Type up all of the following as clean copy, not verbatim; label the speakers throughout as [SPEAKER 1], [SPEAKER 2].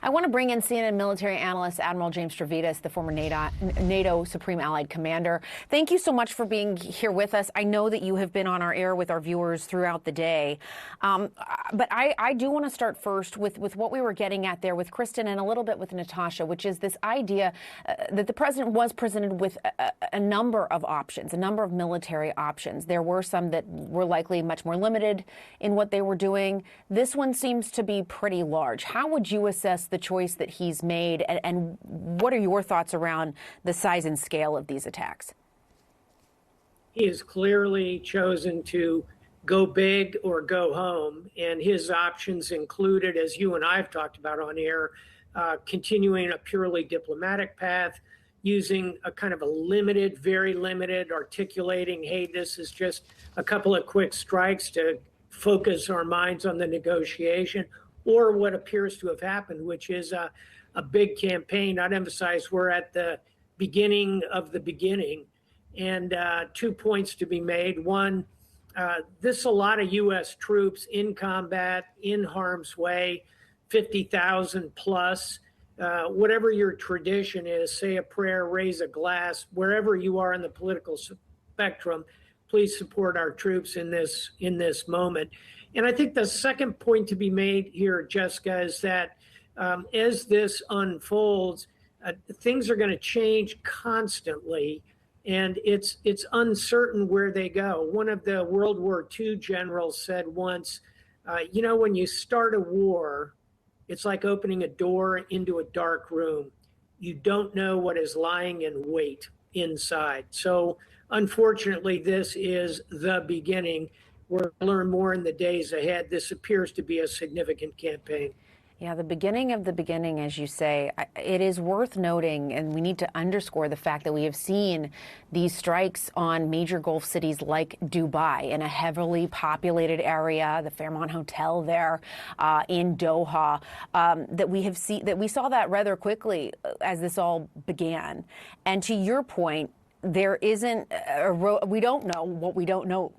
[SPEAKER 1] I want to bring in CNN military analyst Admiral James Stavridis, the former NATO Supreme Allied Commander. Thank you so much for being here with us. I know that you have been on our air with our viewers throughout the day. But I do want to start first with what we were getting at there with Kristen and a little bit with Natasha, which is this idea that the president was presented with a number of options, a number of military options. There were some that were likely much more limited in what they were doing. This one seems to be pretty large. How would you assess the choice that he's made, and what are your thoughts around the size and scale of these attacks?
[SPEAKER 2] He has clearly chosen to go big or go home, and his options included, as you and I have talked about on air, continuing a purely diplomatic path, using a kind of a limited, very limited, articulating, hey, this is just a couple of quick strikes to focus our minds on the negotiation, or what appears to have happened, which is a big campaign. I'd emphasize we're at the beginning of the beginning. And 2 points to be made. One, this is a lot of U.S. troops in combat, in harm's way, 50,000 plus. Whatever your tradition is, say a prayer, raise a glass, wherever you are in the political spectrum, please support our troops in this moment. And I think the second point to be made here, Jessica, is that as this unfolds, things are going to change constantly, and it's uncertain where they go. One of the World War II generals said once, when you start a war, it's like opening a door into a dark room. You don't know what is lying in wait inside. So unfortunately, this is the beginning. We're going to learn more in the days ahead. This appears to be a significant campaign.
[SPEAKER 1] Yeah, the beginning of the beginning, as you say. It is worth noting, and we need to underscore the fact that we have seen these strikes on major Gulf cities like Dubai, in a heavily populated area, the Fairmont Hotel there in Doha, that we saw that rather quickly as this all began. And to your point, there isn't we don't know what we don't know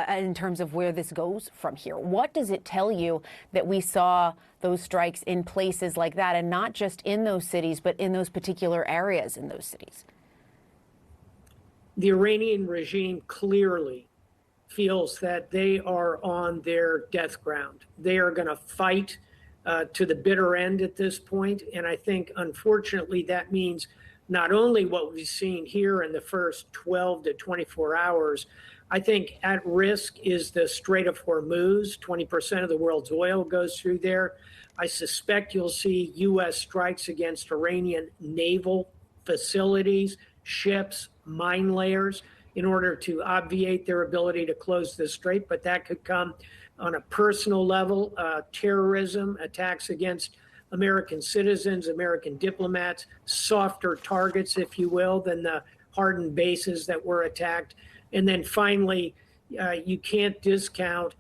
[SPEAKER 1] in terms of where this goes from here. What does it tell you that we saw those strikes in places like that, and not just in those cities, but in those particular areas in those cities?
[SPEAKER 2] The Iranian regime clearly feels that they are on their death ground. They are going to fight to the bitter end at this point. And I think, unfortunately, that means not only what we've seen here in the first 12 to 24 hours, I think at risk is the Strait of Hormuz. 20% of the world's oil goes through there. I suspect you'll see U.S. strikes against Iranian naval facilities, ships, mine layers, in order to obviate their ability to close the strait. But that could come on a personal level, terrorism, attacks against American citizens, American diplomats, softer targets, if you will, than the hardened bases that were attacked. And then finally, you can't discount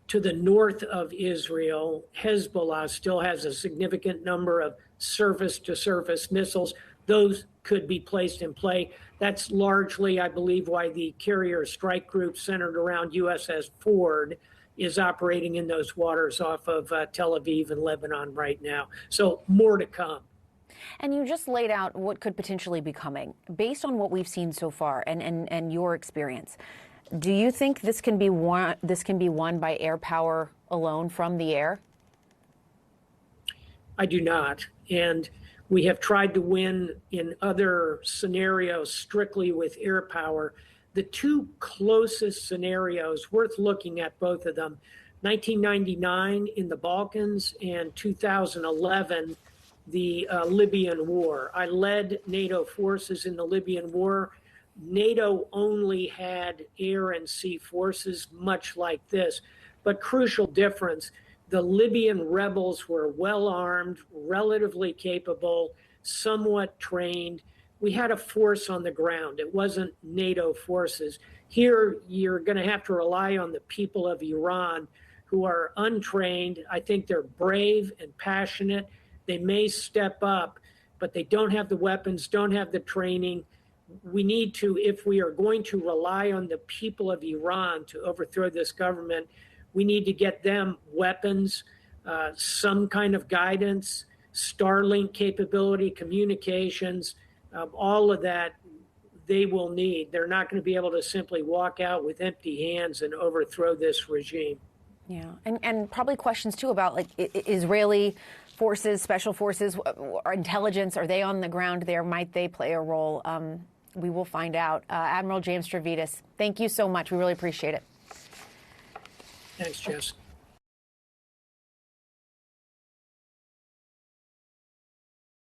[SPEAKER 2] to the north of Israel, Hezbollah still has a significant number of surface-to-surface missiles. Those could be placed in play. That's largely, I believe, why the carrier strike group centered around USS Ford is operating in those waters off of Tel Aviv and Lebanon right now. So more to come.
[SPEAKER 1] And you just laid out what could potentially be coming. Based on what we've seen so far and your experience, do you think this can be won by air power alone from the air?
[SPEAKER 2] I do not. And we have tried to win in other scenarios strictly with air power. The two closest scenarios, worth looking at both of them, 1999 in the Balkans and 2011, the Libyan War. I led NATO forces in the Libyan War. NATO only had air and sea forces, much like this. But crucial difference, the Libyan rebels were well armed, relatively capable, somewhat trained. We had a force on the ground. It wasn't NATO forces. Here, you're going to have to rely on the people of Iran, who are untrained. I think they're brave and passionate. They may step up, but they don't have the weapons, don't have the training. We need to, if we are going to rely on the people of Iran to overthrow this government, we need to get them weapons, some kind of guidance, Starlink capability, communications, all of that they will need. They're not going to be able to simply walk out with empty hands and overthrow this regime.
[SPEAKER 1] Yeah, and probably questions too about like Israeli forces, special forces, or intelligence. Are they on the ground there? Might they play a role? We will find out. Admiral James Stavridis, thank you so much. We really appreciate it.
[SPEAKER 2] Thanks, Jess.